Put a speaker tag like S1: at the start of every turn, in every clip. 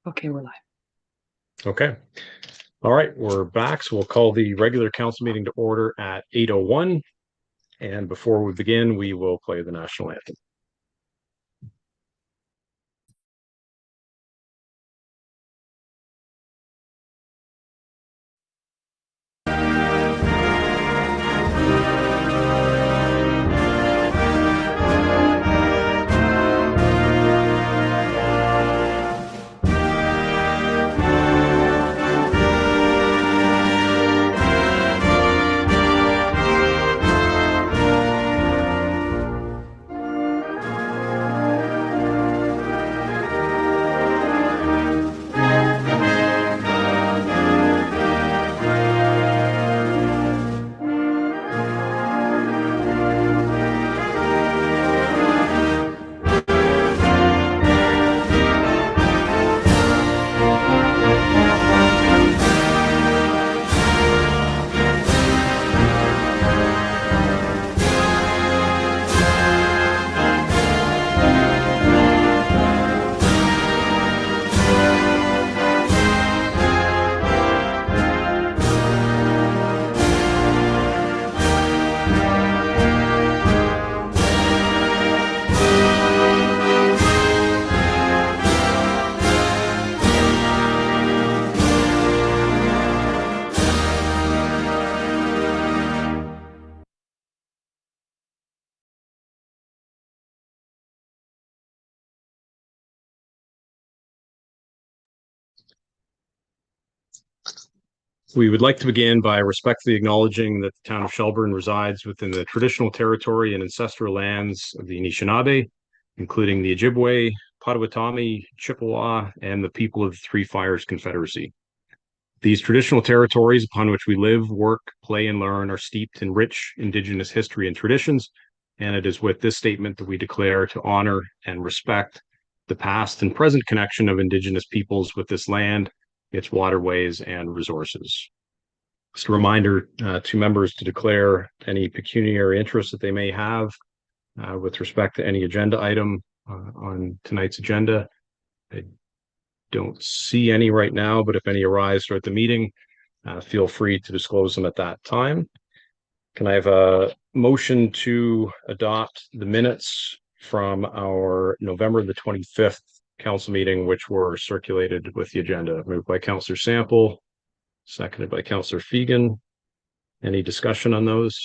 S1: Okay, we're live.
S2: Okay. All right, we're back. So we'll call the regular council meeting to order at 8:01. And before we begin, we will play the national anthem. We would like to begin by respectfully acknowledging that the town of Shelburne resides within the traditional territory and ancestral lands of the Anishinaabe, including the Ojibwe, Potawatomi, Chippewa, and the people of the Three Fires Confederacy. These traditional territories upon which we live, work, play, and learn are steeped in rich Indigenous history and traditions, and it is with this statement that we declare to honor and respect the past and present connection of Indigenous peoples with this land, its waterways, and resources. Just a reminder to members to declare any pecuniary interest that they may have with respect to any agenda item on tonight's agenda. I don't see any right now, but if any arise throughout the meeting, feel free to disclose them at that time. Can I have a motion to adopt the minutes from our November the 25th council meeting, which were circulated with the agenda? Moved by Councillor Sample, seconded by Councillor Fegan. Any discussion on those?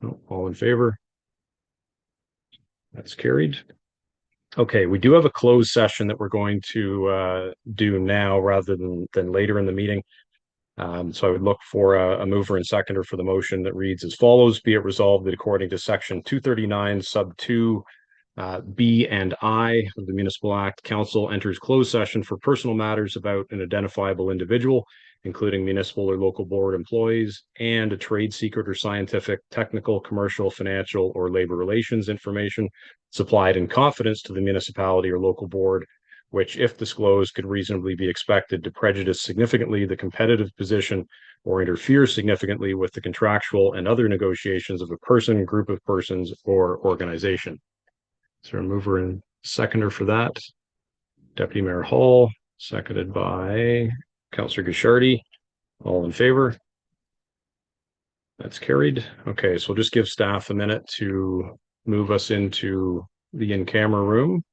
S2: No, all in favor? That's carried. Okay, we do have a closed session that we're going to do now rather than later in the meeting. So I would look for a mover and seconder for the motion that reads as follows: be it resolved that according to section 239 sub 2 B and I of the Municipal Act, council enters closed session for personal matters about an identifiable individual, including municipal or local board employees, and a trade secret or scientific, technical, commercial, financial, or labor relations information supplied in confidence to the municipality or local board, which, if disclosed, could reasonably be expected to prejudice significantly the competitive position or interfere significantly with the contractual and other negotiations of a person, group of persons, or organization. Is there a mover and seconder for that? Deputy Mayor Hall, seconded by Councillor Guichardi. All in favor? That's carried. Okay, so we'll just give staff a minute to move us into the in-camera room.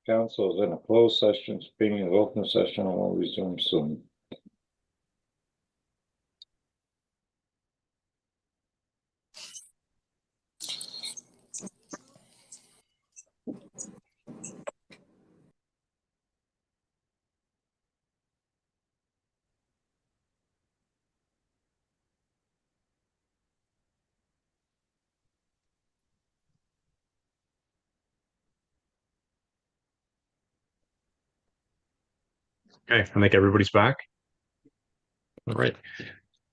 S1: Council is in a closed session, speaking of open session, and will resume soon.
S2: Okay, I think everybody's back. All right.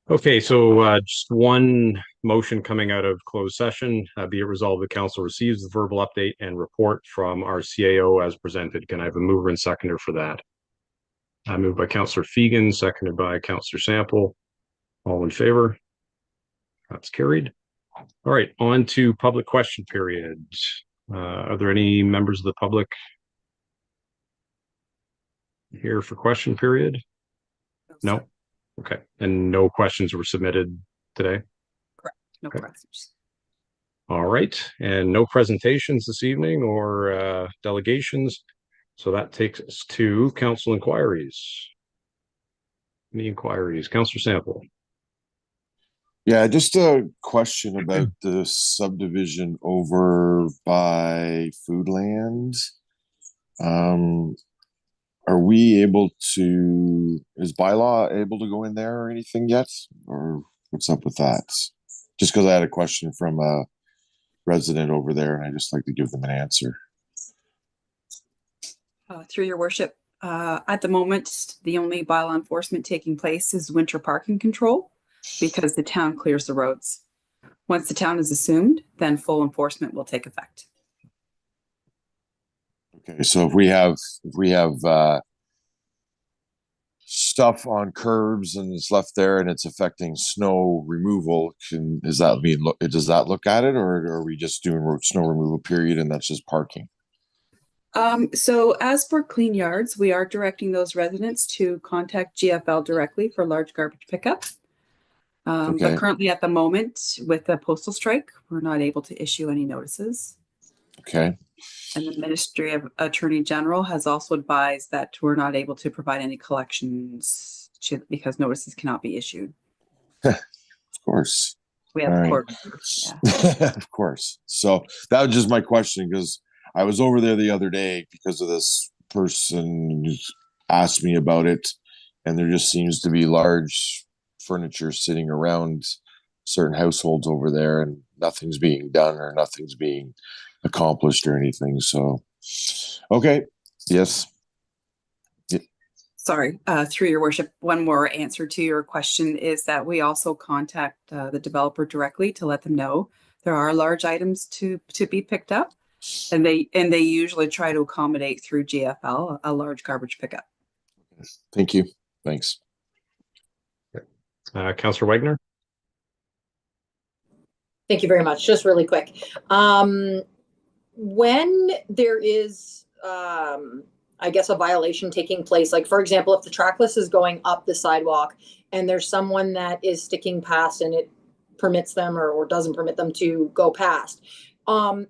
S2: Okay, so just one motion coming out of closed session. Be it resolved, the council receives the verbal update and report from our CAO as presented. Can I have a mover and seconder for that? Moved by Councillor Fegan, seconded by Councillor Sample. All in favor? That's carried. All right, on to public question period. Are there any members of the public here for question period? No? Okay, and no questions were submitted today?
S3: Correct, no questions.
S2: All right, and no presentations this evening or delegations. So that takes us to council inquiries. Any inquiries? Councillor Sample.
S4: Yeah, just a question about the subdivision over by Foodland. Are we able to, is bylaw able to go in there or anything yet? Or what's up with that? Just because I had a question from a resident over there and I just like to give them an answer.
S3: Through your worship, at the moment, the only bylaw enforcement taking place is winter parking control because the town clears the roads. Once the town is assumed, then full enforcement will take effect.
S4: Okay, so if we have stuff on curbs and it's left there and it's affecting snow removal, does that look at it, or are we just doing snow removal period and that's just parking?
S3: So as for clean yards, we are directing those residents to contact GFL directly for large garbage pickup. But currently at the moment with the postal strike, we're not able to issue any notices.
S4: Okay.
S3: And the Ministry of Attorney General has also advised that we're not able to provide any collections because notices cannot be issued.
S4: Of course.
S3: We have court.
S4: Yeah. Of course. So that was just my question, because I was over there the other day because of this person asked me about it, and there just seems to be large furniture sitting around certain households over there and nothing's being done or nothing's being accomplished or anything. So, okay. Yes.
S3: Sorry, through your worship, one more answer to your question is that we also contact the developer directly to let them know there are large items to be picked up, and they usually try to accommodate through GFL a large garbage pickup.
S4: Thank you. Thanks.
S2: Councillor Wagner.
S5: Thank you very much. Just really quick. When there is, I guess, a violation taking place, like for example, if the trackless is going up the sidewalk and there's someone that is sticking past and it permits them or doesn't permit them to go past,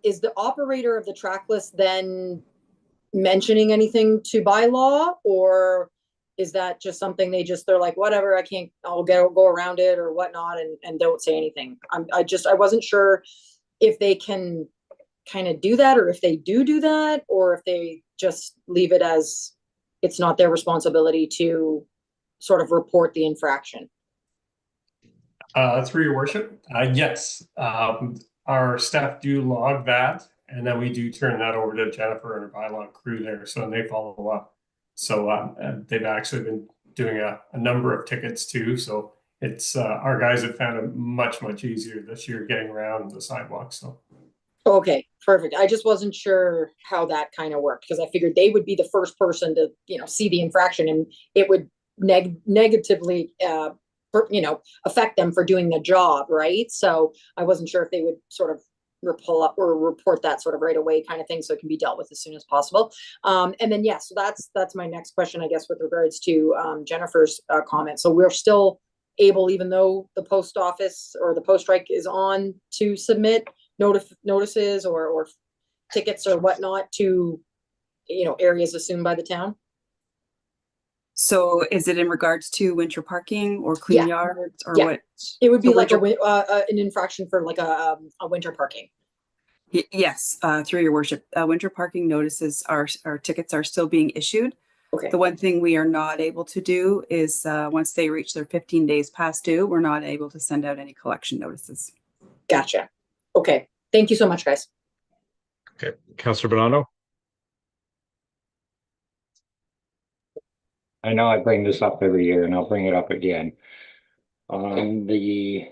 S5: is the operator of the trackless then mentioning anything to bylaw, or is that just something they're like, whatever, I'll go around it or whatnot and don't say anything? I wasn't sure if they can kind of do that, or if they do that, or if they just leave it as it's not their responsibility to sort of report the infraction.
S6: Through your worship, yes. Our staff do log that, and then we do turn that over to Jennifer and her bylaw crew there, so they follow up. So they've actually been doing a number of tickets too. So it's our guys have found it much easier this year getting around the sidewalk. So
S5: okay, perfect. I just wasn't sure how that kind of worked, because I figured they would be the first person to see the infraction, and it would negatively affect them for doing the job, right? So I wasn't sure if they would sort of pull up or report that sort of right away kind of thing, so it can be dealt with as soon as possible. And then so that's my next question, I guess, with regards to Jennifer's comment. So we're still able, even though the post office or the post strike is on, to submit notices or tickets or whatnot to areas assumed by the town?
S3: So is it in regards to winter parking or clean
S5: Yeah.
S3: yards or
S5: Yeah.
S3: what?
S5: It would be
S3: So
S5: like
S3: winter-
S5: an infraction for like a winter parking.
S3: Yes, through your worship, winter parking notices our tickets are still being issued.
S5: Okay.
S3: The one thing we are not able to do is once they reach their 15 days past due, we're not able to send out any collection notices.
S5: Gotcha. Okay. Thank you so much, guys.
S2: Okay, Councillor Bernardo?
S1: I know I bring this up every year and I'll bring it up again. On the,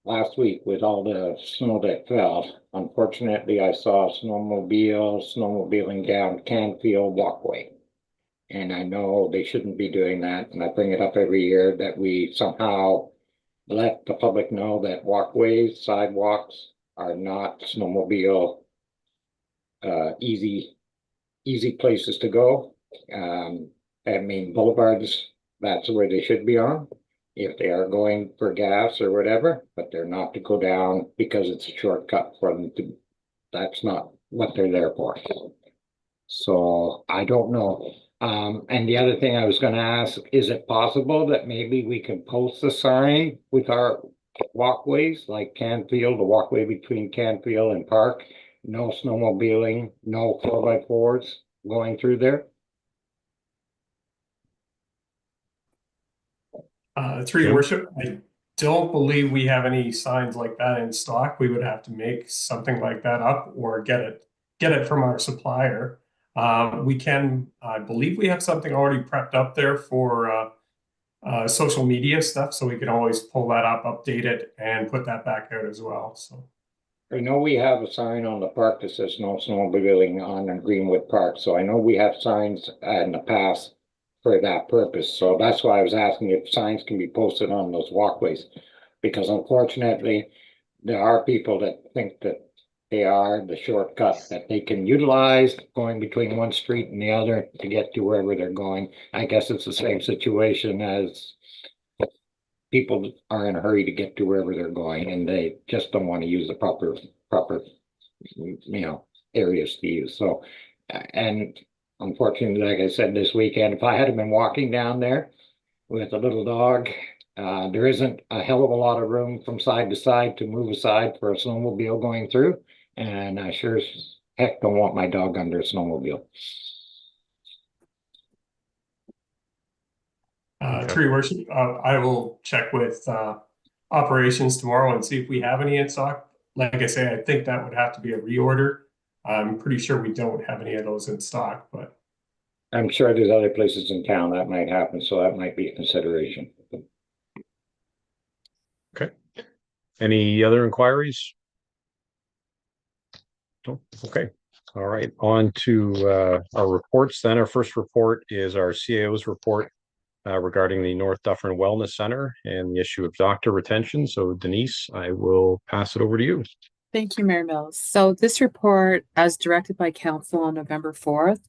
S1: last week with all the snow that fell, unfortunately, I saw snowmobiling down Canfield walkway. And I know they shouldn't be doing that, and I bring it up every year that we somehow let the public know that walkways, sidewalks are not snowmobile easy places to go. I mean, boulevards, that's where they should be on if they are going for gas or whatever, but they're not to go down because it's a shortcut for them to, that's not what they're there for. So I don't know. And the other thing I was gonna ask, is it possible that maybe we can post a sign with our walkways, like Canfield, the walkway between Canfield and Park? No snowmobiling, no 4x4s going through there?
S6: Through your
S2: Jim?
S6: worship, I don't believe we have any signs like that in stock. We would have to make something like that up or get it from our supplier. We can, I believe we have something already prepped up there for social media stuff, so we can always pull that up, update it, and put that back out as well. So
S1: I know we have a sign on the park that says no snowmobiling on Greenwood Park, so I know we have signs in the past for that purpose. So that's why I was asking if signs can be posted on those walkways. Because unfortunately, there are people that think that they are the shortcut that they can utilize going between one street and the other to get to wherever they're going. I guess it's the same situation as people are in a hurry to get to wherever they're going and they just don't want to use the proper areas to use. So, and unfortunately, like I said, this weekend, if I had been walking down there with a little dog, there isn't a hell of a lot of room from side to side to move aside for a snowmobile going through. And I sure as heck don't want my dog under a snowmobile.
S6: through your worship, I will check with operations tomorrow and see if we have any in stock. Like I say, I think that would have to be a reorder. I'm pretty sure we don't have any of those in stock, but
S1: I'm sure there's other places in town that might happen, so that might be a consideration.
S2: Okay. Any other inquiries? No? Okay. All right. On to our reports then. Our first report is our CAO's report regarding the North Dufferin Wellness Center and the issue of doctor retention. So Denise, I will pass it over to you.
S7: Thank you, Mayor Mills. So this report, as directed by Council on November 4th,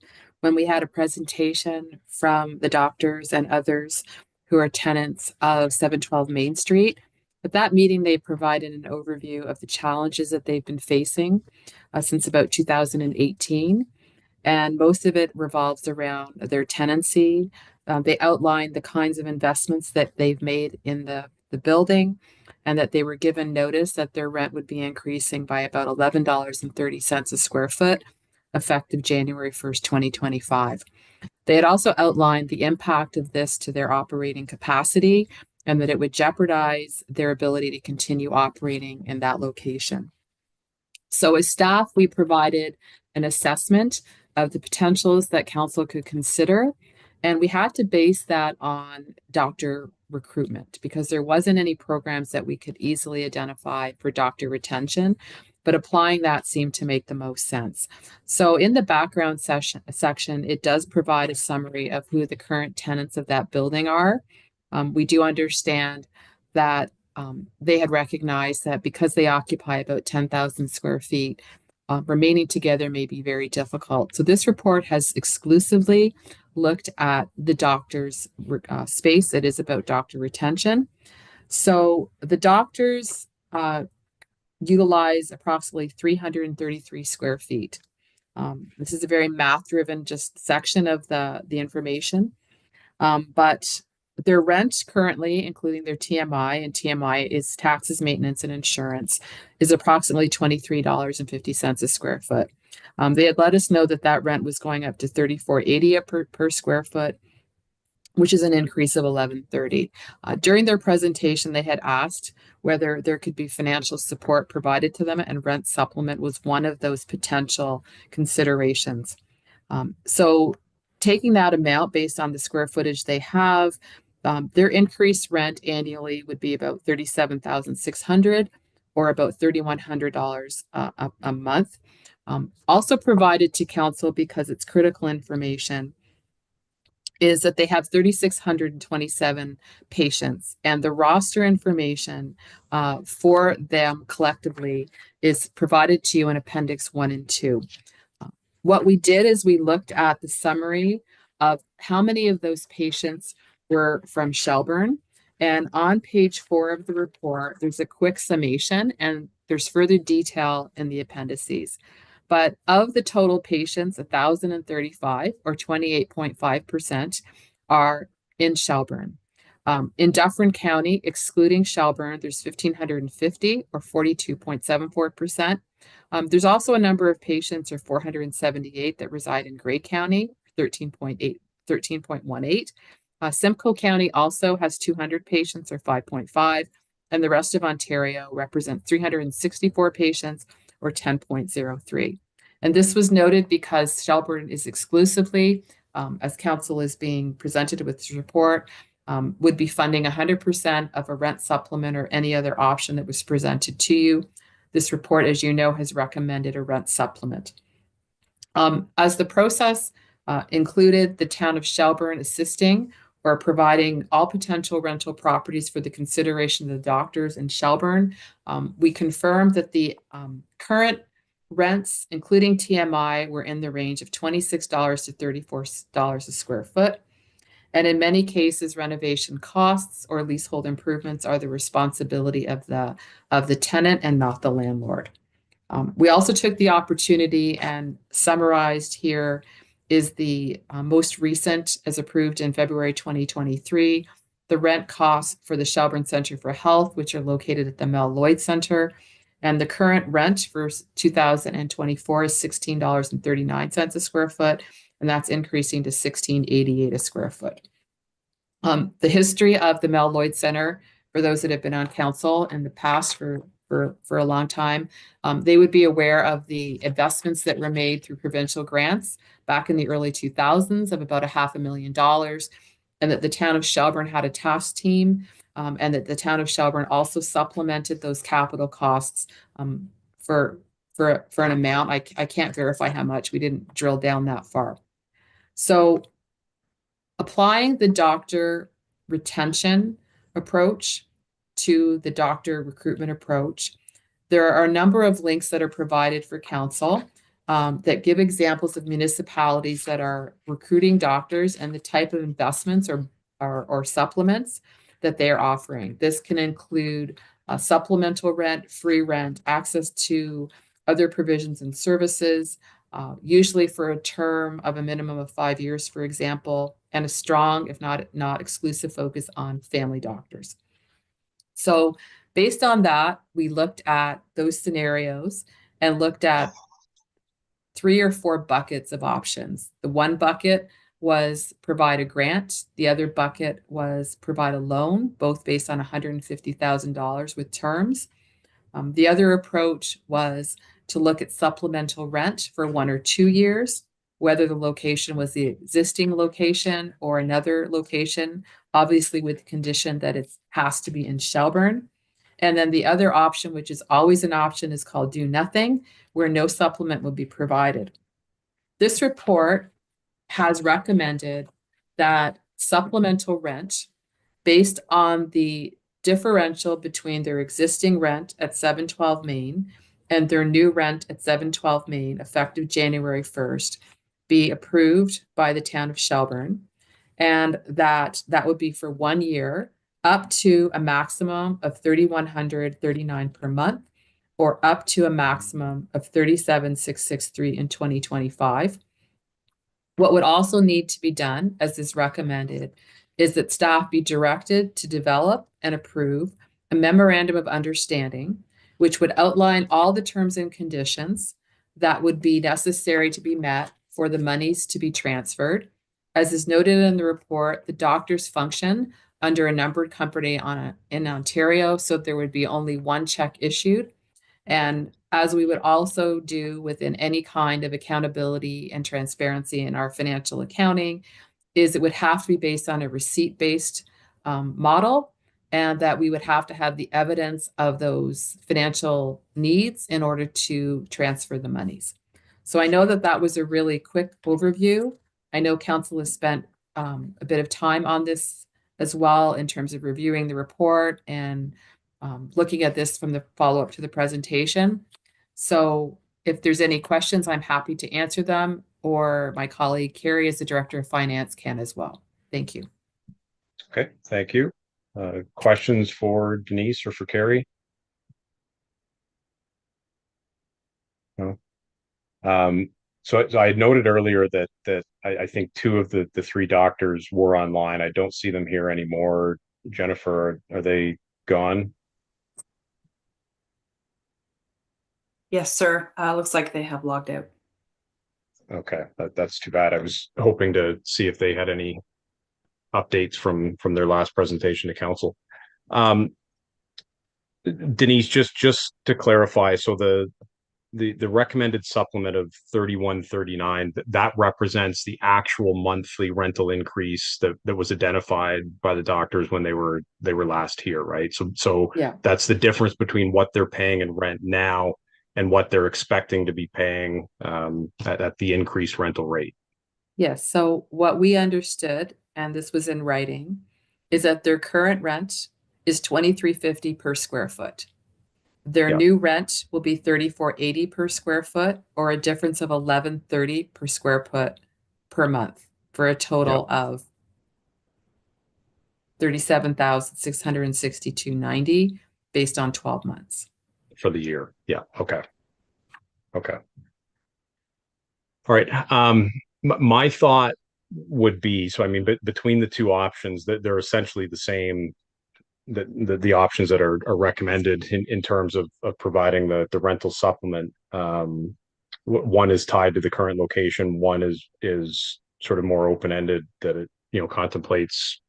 S7: when we had a presentation from the doctors and others who are tenants of 712 Main Street. At that meeting, they provided an overview of the challenges that they've been facing since about 2018. And most of it revolves around their tenancy. They outlined the kinds of investments that they've made in the building, and that they were given notice that their rent would be increasing by about $11.30 a square foot, effective January 1st, 2025. They had also outlined the impact of this to their operating capacity and that it would jeopardize their ability to continue operating in that location. So as staff, we provided an assessment of the potentials that council could consider, and we had to base that on doctor recruitment because there wasn't any programs that we could easily identify for doctor retention, but applying that seemed to make the most sense. So in the background section, it does provide a summary of who the current tenants of that building are. We do understand that they had recognized that because they occupy about 10,000 square feet, remaining together may be very difficult. So this report has exclusively looked at the doctor's space. It is about doctor retention. So the doctors utilize approximately 333 square feet. This is a very math-driven just section of the information. But their rent currently, including their TMI, and TMI is taxes, maintenance, and insurance, is approximately $23.50 a square foot. They had let us know that that rent was going up to $34.80 per square foot, which is an increase of $11.30. During their presentation, they had asked whether there could be financial support provided to them, and rent supplement was one of those potential considerations. So taking that amount based on the square footage they have, their increased rent annually would be about $37,600 or about $3,100 a month. Also provided to council, because it's critical information, is that they have 3,627 patients, and the roster information for them collectively is provided to you in Appendix 1 and 2. What we did is we looked at the summary of how many of those patients were from Shelburne. And on page 4 of the report, there's a quick summation, and there's further detail in the appendices. But of the total patients, 1,035 or 28.5% are in Shelburne. In Dufferin County, excluding Shelburne, there's 1,550 or 42.74%. There's also a number of patients, or 478, that reside in Grey County, 13.18. Simcoe County also has 200 patients, or 5.5, and the rest of Ontario represents 364 patients, or 10.03. And this was noted because Shelburne is exclusively, as council is being presented with this report, would be funding 100% of a rent supplement or any other option that was presented to you. This report, as you know, has recommended a rent supplement. As the process included the town of Shelburne assisting or providing all potential rental properties for the consideration of the doctors in Shelburne, we confirmed that the current rents, including TMI, were in the range of $26 to $34 a square foot. And in many cases, renovation costs or leasehold improvements are the responsibility of the tenant and not the landlord. We also took the opportunity, and summarized here is the most recent, as approved in February 2023, the rent costs for the Shelburne Centre for Health, which are located at the Mel Lloyd Centre. And the current rent for 2024 is $16.39 a square foot, and that's increasing to $16.88 a square foot. The history of the Mel Lloyd Centre, for those that have been on council in the past for a long time, they would be aware of the investments that were made through provincial grants back in the early 2000s of about $500,000, and that the town of Shelburne had a task team, and that the town of Shelburne also supplemented those capital costs for an amount. I can't verify how much. We didn't drill down that far. So applying the doctor retention approach to the doctor recruitment approach, there are a number of links that are provided for council that give examples of municipalities that are recruiting doctors and the type of investments or supplements that they are offering. This can include supplemental rent, free rent, access to other provisions and services, usually for a term of a minimum of 5 years, for example, and a strong, if not exclusive, focus on family doctors. So based on that, we looked at those scenarios and looked at 3 or 4 buckets of options. The one bucket was provide a grant. The other bucket was provide a loan, both based on $150,000 with terms. The other approach was to look at supplemental rent for 1 or 2 years, whether the location was the existing location or another location, obviously with the condition that it has to be in Shelburne. And then the other option, which is always an option, is called do nothing, where no supplement will be provided. This report has recommended that supplemental rent, based on the differential between their existing rent at 712 Main and their new rent at 712 Main, effective January 1st, be approved by the town of Shelburne, and that would be for 1 year, up to a maximum of $3,139 per month, or up to a maximum of 37,663 in 2025. What would also need to be done, as is recommended, is that staff be directed to develop and approve a memorandum of understanding, which would outline all the terms and conditions that would be necessary to be met for the monies to be transferred. As is noted in the report, the doctors function under a numbered company in Ontario, so there would be only one check issued. And as we would also do within any kind of accountability and transparency in our financial accounting, is it would have to be based on a receipt-based model, and that we would have to have the evidence of those financial needs in order to transfer the monies. So I know that that was a really quick overview. I know council has spent a bit of time on this as well in terms of reviewing the report and looking at this from the follow-up to the presentation. So if there's any questions, I'm happy to answer them, or my colleague Carrie, as the Director of Finance, can as well. Thank you.
S2: Okay, thank you. Questions for Denise or for Carrie? No. So I had noted earlier that I think two of the three doctors were online. I don't see them here anymore. Jennifer, are they gone?
S3: Yes, sir. Looks like they have logged out.
S2: Okay, that's too bad. I was hoping to see if they had any updates from their last presentation to council. Denise, just to clarify, so the recommended supplement of 3139, that represents the actual monthly rental increase that was identified by the doctors when they were last here, right? So
S7: Yeah.
S2: that's the difference between what they're paying in rent now and what they're expecting to be paying at the increased rental rate.
S7: Yes. So what we understood, and this was in writing, is that their current rent is $23.50 per square foot. Their
S2: Yeah.
S7: new rent will be $34.80 per square foot, or a difference of $11.30 per square foot per month, for a total of $37,662.90 based on 12 months.
S2: For the year. Yeah. Okay. Okay. All right. My thought would be, so I mean, between the two options, that they're essentially the same. The options that are recommended in terms of providing the rental supplement. One is tied to the current location. One is sort of more open ended, that it contemplates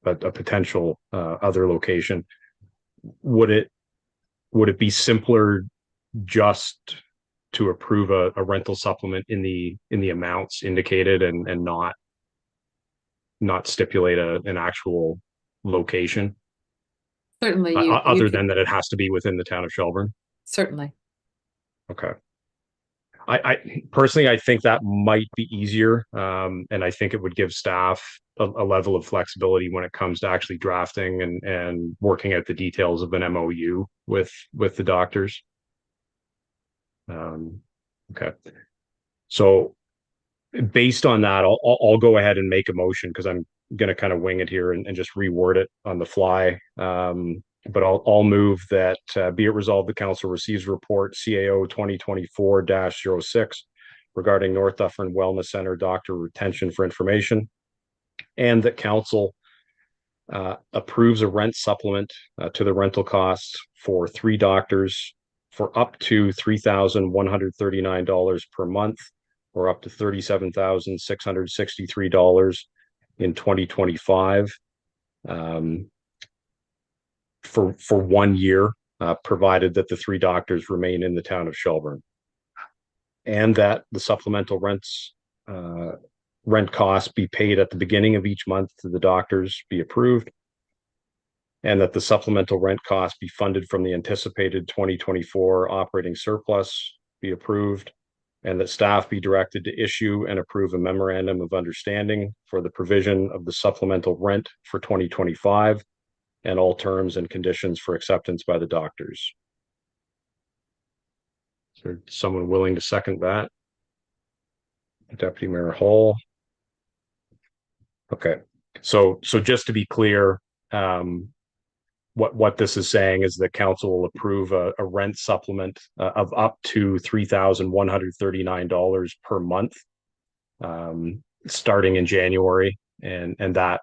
S2: a potential other location. Would it be simpler just to approve a rental supplement in the amounts indicated and not stipulate an actual location?
S7: Certainly,
S2: Other than that, it has to be within the town of Shelburne.
S7: certainly.
S2: Okay. I personally, I think that might be easier, and I think it would give staff a level of flexibility when it comes to actually drafting and working out the details of an MOU with the doctors. Okay. So based on that, I'll go ahead and make a motion, because I'm going to kind of wing it here and just reword it on the fly. But I'll move that be it resolved, the council receives report CAO 2024-06 regarding North Dufferin Wellness Center doctor retention for information, and that council approves a rent supplement to the rental costs for three doctors for up to $3,139 per month, or up to $37,663 in 2025, for 1 year, provided that the three doctors remain in the town of Shelburne, and that the supplemental rent costs be paid at the beginning of each month to the doctors be approved, and that the supplemental rent costs be funded from the anticipated 2024 operating surplus be approved, and that staff be directed to issue and approve a memorandum of understanding for the provision of the supplemental rent for 2025 and all terms and conditions for acceptance by the doctors. Is there someone willing to second that? Deputy Mayor Hall. Okay, so just to be clear, what this is saying is the council will approve a rent supplement of up to $3,139 per month, starting in January, and that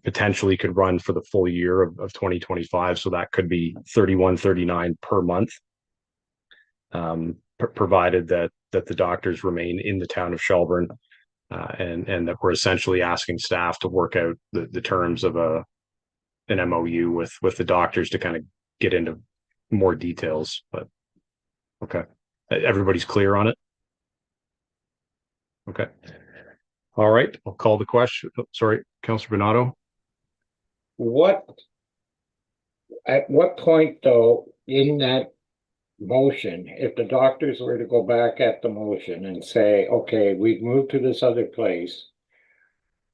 S2: potentially could run for the full year of 2025. So that could be $3,139 per month, provided that the doctors remain in the town of Shelburne, and that we're essentially asking staff to work out the terms of an MOU with the doctors to kind of get into more details. But okay, everybody's clear on it. Okay. All right, I'll call the question. Sorry, Councillor Bernardo.
S1: At what point though, in that motion, if the doctors were to go back at the motion and say, okay, we've moved to this other place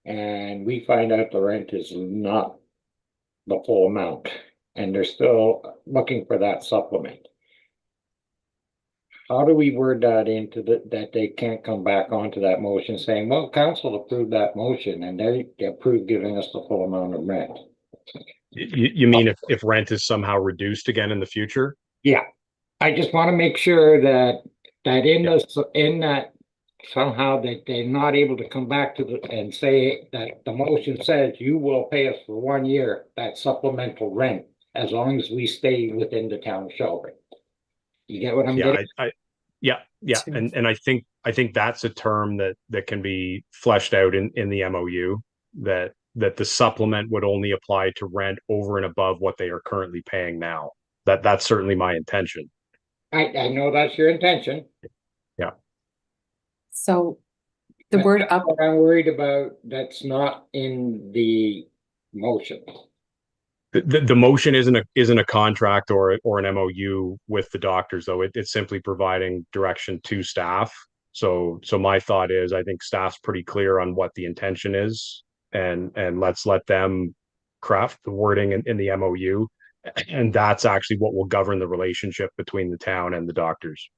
S1: and we find out the rent is not the full amount and they're still looking for that supplement, how do we word that into that they can't come back onto that motion saying, well, council approved that motion and they approved giving us the full amount of rent?
S2: You mean if rent is somehow reduced again in the future?
S1: Yeah, I just want to make sure that in that somehow that they're not able to come back to and say that the motion says you will pay us for 1 year that supplemental rent as long as we stay within the town of Shelburne. You get what I'm getting?
S2: Yeah. And I think that's a term that can be fleshed out in the MOU, that the supplement would only apply to rent over and above what they are currently paying now. That's certainly my intention.
S1: I know that's your intention.
S2: Yeah.
S7: So the word up,
S1: What I'm worried about, that's not in the motion.
S2: The motion isn't a contract or an MOU with the doctors, though. It's simply providing direction to staff. So my thought is, I think staff's pretty clear on what the intention is, and let's let them craft the wording in the MOU, and that's actually what will govern the relationship between the town and the doctors.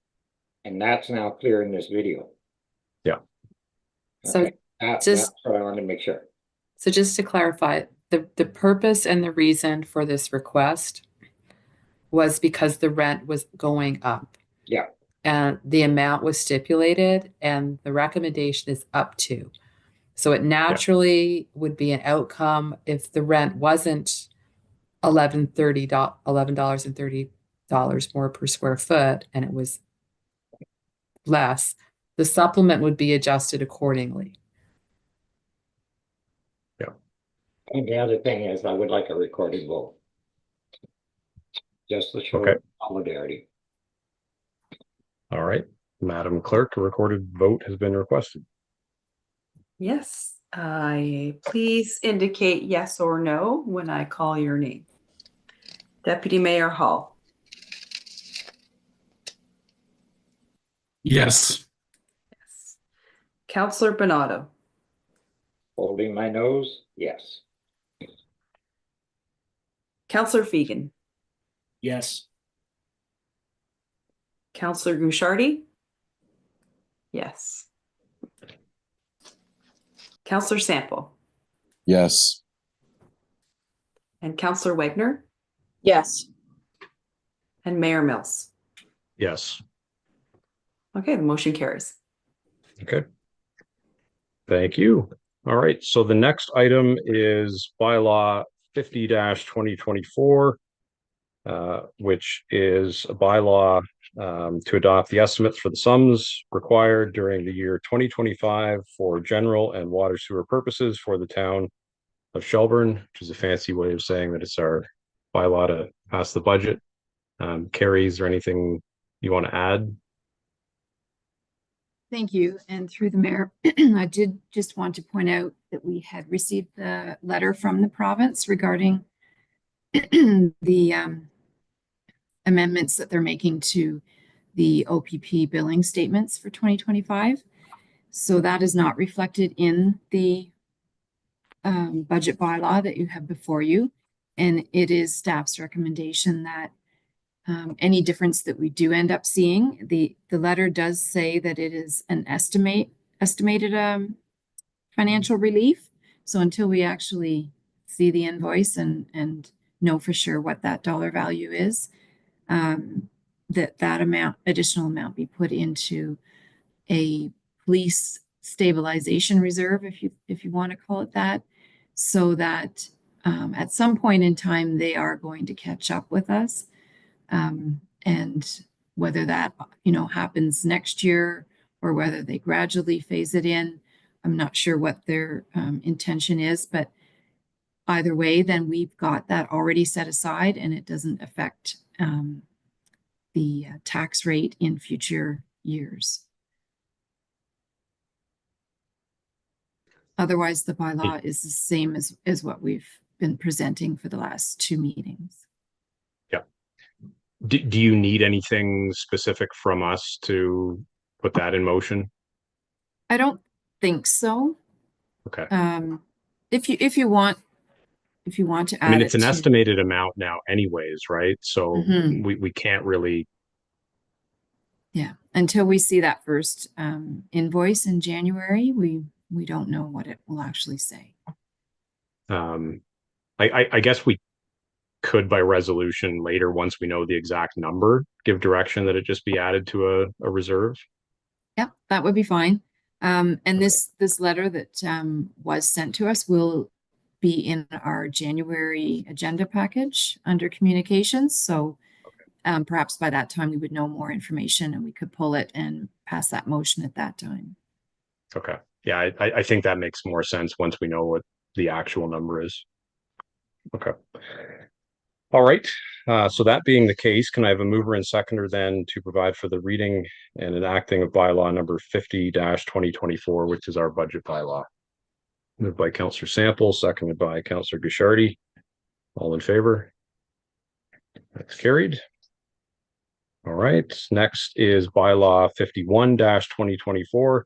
S1: And that's now clear in this video.
S2: Yeah.
S7: so
S1: Okay. That's what I wanted to make sure.
S7: So just to clarify, the purpose and the reason for this request was because the rent was going up.
S1: Yeah.
S7: And the amount was stipulated and the recommendation is up to. So it naturally would be an outcome if the rent wasn't $11.30 more per square foot and it was less, the supplement would be adjusted accordingly.
S1: And the other thing is I would like a recorded vote. Just to show
S2: Okay.
S1: solidarity.
S2: All right, Madam Clerk, a recorded vote has been requested.
S3: Yes, please indicate yes or no when I call your name. Deputy Mayor Hall.
S6: Yes.
S3: Yes. Councillor Bernardo.
S1: Holding my nose, yes.
S3: Councillor Fegan.
S6: Yes.
S3: Councillor Gouchardy. Yes. Councillor Sample.
S4: Yes.
S3: And Councillor Wagner.
S5: Yes.
S3: And Mayor Mills.
S2: Yes.
S3: Okay, the motion carries.
S2: Okay. Thank you. All right, so the next item is bylaw 50-2024, which is a bylaw to adopt the estimates for the sums required during the year 2025 for general and water sewer purposes for the town of Shelburne, which is a fancy way of saying that it's our bylaw to pass the budget. Carrie, is there anything you want to add?
S8: Thank you. And through the mayor, I did just want to point out that we had received the letter from the province regarding the amendments that they're making to the OPP billing statements for 2025. So that is not reflected in the budget bylaw that you have before you. And it is staff's recommendation that any difference that we do end up seeing, the letter does say that it is an estimated financial relief. So until we actually see the invoice and know for sure what that dollar value is, that amount, additional amount be put into a police stabilization reserve, if you want to call it that, so that at some point in time they are going to catch up with us. And whether that, happens next year or whether they gradually phase it in, I'm not sure what their intention is, but either way, then we've got that already set aside and it doesn't affect the tax rate in future years. Otherwise, the bylaw is the same as what we've been presenting for the last 2 meetings.
S2: Yeah. Do you need anything specific from us to put that in motion?
S8: I don't think so.
S2: Okay.
S8: If you want to add,
S2: I mean, it's
S8: it
S2: an
S8: to-
S2: estimated amount now anyways, right? So
S8: Mhm.
S2: we can't really.
S8: Yeah, until we see that first invoice in January, we don't know what it will actually say.
S2: I guess we could, by resolution later, once we know the exact number, give direction that it just be added to a reserve.
S8: Yep, that would be fine. And
S2: Okay.
S8: this letter that was sent to us will be in our January agenda package under communications. So perhaps by that time we would know more information and we could pull it and pass that motion at that time.
S2: Okay. Yeah, I think that makes more sense once we know what the actual number is. Okay. All right. So that being the case, can I have a mover and seconder then to provide for the reading and enacting of bylaw number 50-2024, which is our budget bylaw? Moved by Councillor Sample, seconded by Councillor Guichardi. All in favor? That's carried. All right. Next is bylaw 51-2024,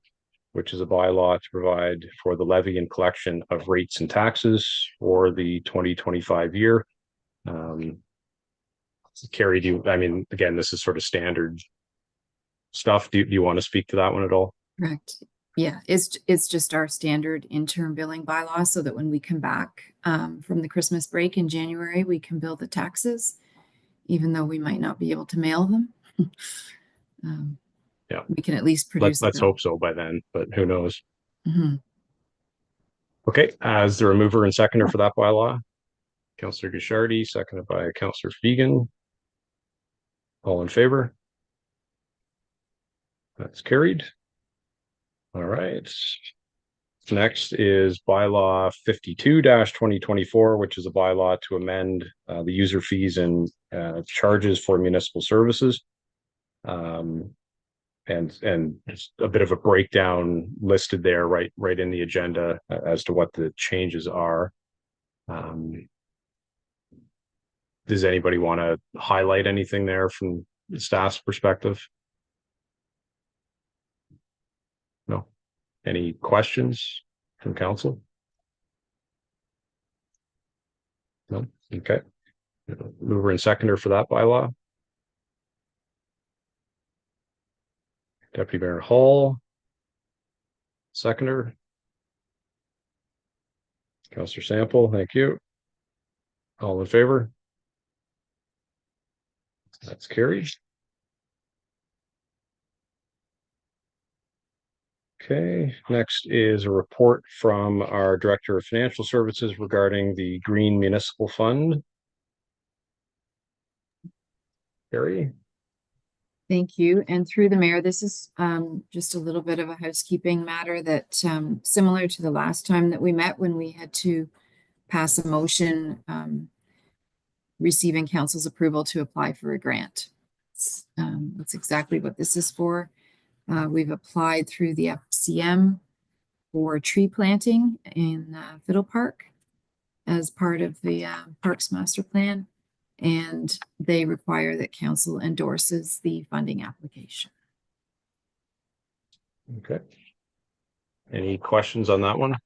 S2: which is a bylaw to provide for the levy and collection of rates and taxes for the 2025 year. Carrie, I mean, again, this is sort of standard stuff. Do you want to speak to that one at all?
S8: Correct. Yeah, it's just our standard interim billing bylaw so that when we come back from the Christmas break in January, we can bill the taxes, even though we might not be able to mail them.
S2: Yeah,
S8: we can at least produce.
S2: Let's hope so by then, but who knows?
S8: Mm-hmm.
S2: Okay, is there a mover and seconder for that bylaw? Councillor Guichardi, seconded by Councillor Fegan. All in favor? That's carried. All right. Next is bylaw 52-2024, which is a bylaw to amend the user fees and charges for municipal services. And just a bit of a breakdown listed there right in the agenda as to what the changes are. Does anybody want to highlight anything there from the staff's perspective? No. Any questions from council? No. Okay. Mover and seconder for that bylaw. Deputy Mayor Hall. Seconder. Councillor Sample, thank you. All in favor? That's carried. Okay, next is a report from our Director of Financial Services regarding the Green Municipal Fund. Carrie?
S8: Thank you. And through the mayor, this is just a little bit of a housekeeping matter that similar to the last time that we met when we had to pass a motion receiving council's approval to apply for a grant. That's exactly what this is for. We've applied through the FCM for tree planting in Fiddle Park as part of the Parks Master Plan, and they require that council endorses the funding application.
S2: Okay. Any questions on that one?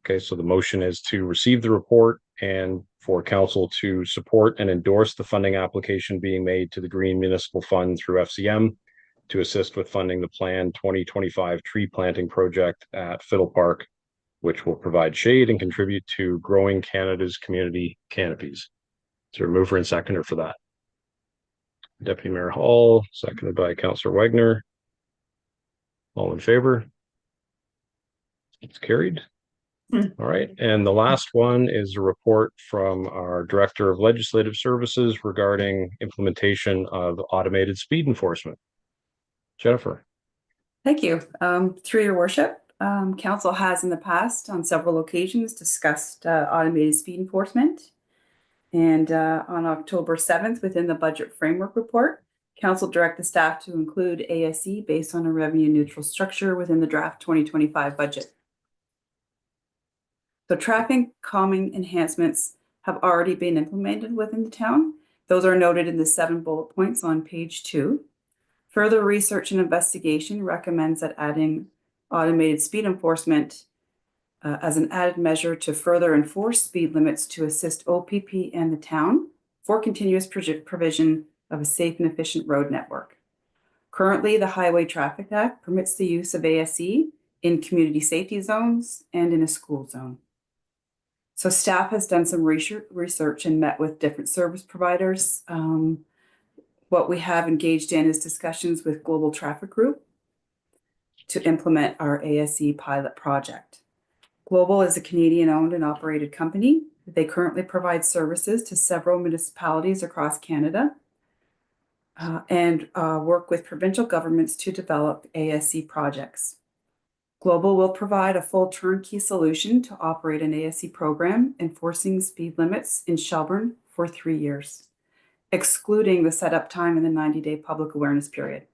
S2: Okay, so the motion is to receive the report and for council to support and endorse the funding application being made to the Green Municipal Fund through FCM to assist with funding the planned 2025 tree planting project at Fiddle Park which will provide shade and contribute to growing Canada's community canopies. Is there a mover and seconder for that? Deputy Mayor Hall, seconded by Councillor Wagner. All in favor? It's carried. All right, and the last one is a report from our Director of Legislative Services regarding implementation of automated speed enforcement. Jennifer.
S3: Thank you. Through your worship, council has in the past on several occasions discussed automated speed enforcement. And on October 7th, within the budget framework report, council directed staff to include ASE based on a revenue neutral structure within the draft 2025 budget. So traffic calming enhancements have already been implemented within the town. Those are noted in the 7 bullet points on page 2. Further research and investigation recommends that adding automated speed enforcement as an added measure to further enforce speed limits to assist OPP and the town for continuous provision of a safe and efficient road network. Currently, the Highway Traffic Act permits the use of ASE in community safety zones and in a school zone. So staff has done some research and met with different service providers. What we have engaged in is discussions with Global Traffic Group to implement our ASE pilot project. Global is a Canadian-owned and operated company. They currently provide services to several municipalities across Canada and work with provincial governments to develop ASE projects. Global will provide a full turnkey solution to operate an ASE program enforcing speed limits in Shelburne for 3 years, excluding the setup time in the 90-day public awareness period.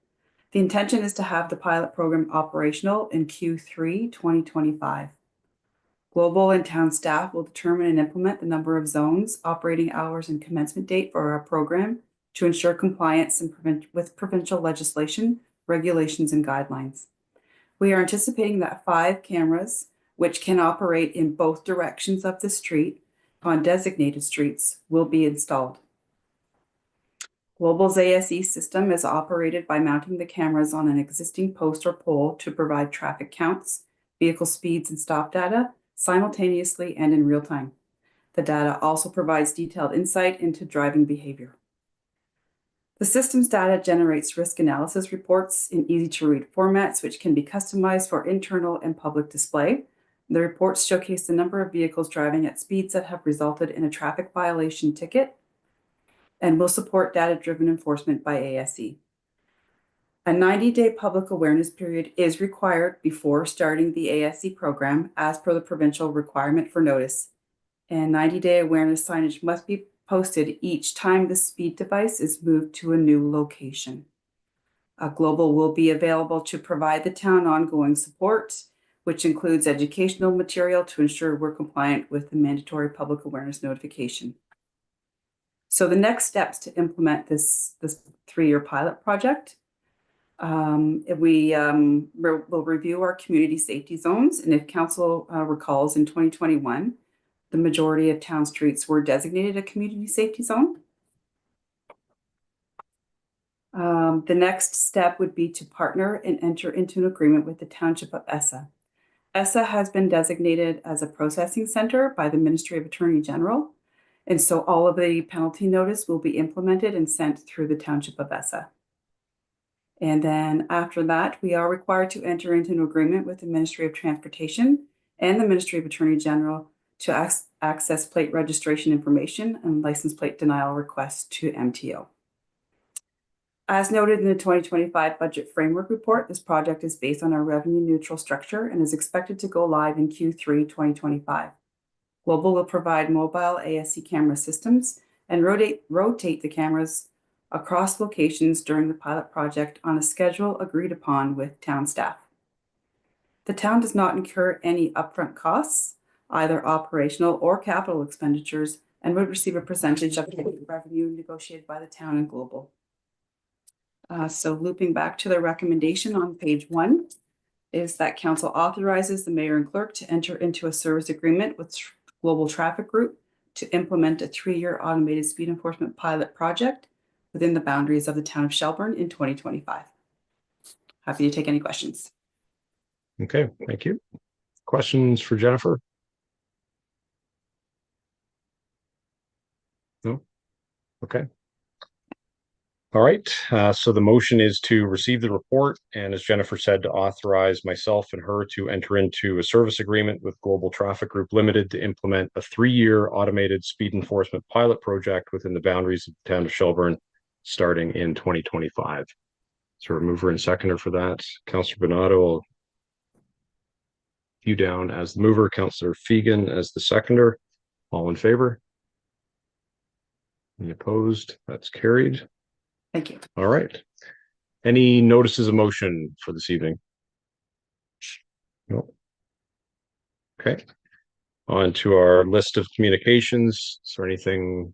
S3: The intention is to have the pilot program operational in Q3 2025. Global and town staff will determine and implement the number of zones, operating hours, and commencement date for our program to ensure compliance with provincial legislation, regulations, and guidelines. We are anticipating that 5 cameras, which can operate in both directions of the street on designated streets, will be installed. Global's ASE system is operated by mounting the cameras on an existing post or pole to provide traffic counts, vehicle speeds, and stop data simultaneously and in real time. The data also provides detailed insight into driving behavior. The system's data generates risk analysis reports in easy-to-read formats, which can be customized for internal and public display. The reports showcase the number of vehicles driving at speeds that have resulted in a traffic violation ticket and will support data-driven enforcement by ASE. A 90-day public awareness period is required before starting the ASE program as per the provincial requirement for notice, and 90-day awareness signage must be posted each time the speed device is moved to a new location. Global will be available to provide the town ongoing support, which includes educational material to ensure we're compliant with the mandatory public awareness notification. So the next steps to implement this 3-year pilot project, we will review our community safety zones, and if council recalls, in 2021, the majority of town streets were designated a community safety zone. The next step would be to partner and enter into an agreement with the Township of Essa. Essa has been designated as a processing center by the Ministry of Attorney General, and so all of the penalty notice will be implemented and sent through the Township of Essa. And then after that, we are required to enter into an agreement with the Ministry of Transportation and the Ministry of Attorney General to access plate registration information and license plate denial requests to MTO. As noted in the 2025 budget framework report, this project is based on our revenue neutral structure and is expected to go live in Q3 2025. Global will provide mobile ASE camera systems and rotate the cameras across locations during the pilot project on a schedule agreed upon with town staff. The town does not incur any upfront costs, either operational or capital expenditures, and would receive a percentage of the revenue negotiated by the town and Global. So looping back to the recommendation on page 1 is that council authorizes the mayor and clerk to enter into a service agreement with Global Traffic Group to implement a 3-year automated speed enforcement pilot project within the boundaries of the town of Shelburne in 2025. Happy to take any questions.
S2: Okay, thank you. Questions for Jennifer? No? Okay. All right, so the motion is to receive the report, and as Jennifer said, to authorize myself and her to enter into a service agreement with Global Traffic Group Limited to implement a 3-year automated speed enforcement pilot project within the boundaries of the town of Shelburne, starting in 2025. So a mover and seconder for that. Councillor Bernardo, you down as the mover, Councillor Fegan as the seconder. All in favor? Any opposed? That's carried.
S3: Thank you.
S2: All right. Any notices of motion for this evening? No. Okay. On to our list of communications. Is there anything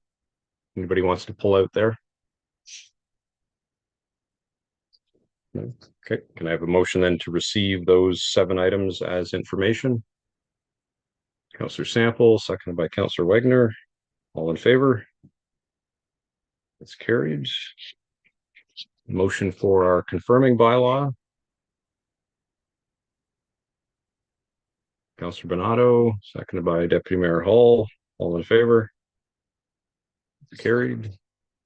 S2: anybody wants to pull out there? No. Okay. Can I have a motion then to receive those 7 items as information? Councillor Sample, seconded by Councillor Wagner. All in favor? That's carried. Motion for our confirming bylaw. Councillor Bernardo, seconded by Deputy Mayor Hall. All in favor? Carried.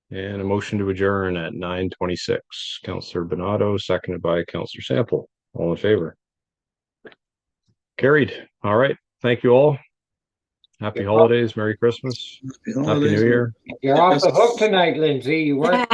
S2: And a motion to adjourn at 9:26. Councillor Bernardo, seconded by Councillor Sample. All in favor? Carried. All right. Thank you all. Happy holidays. Merry Christmas. Happy New Year.
S1: You're off the hook tonight, Lindsay. You weren't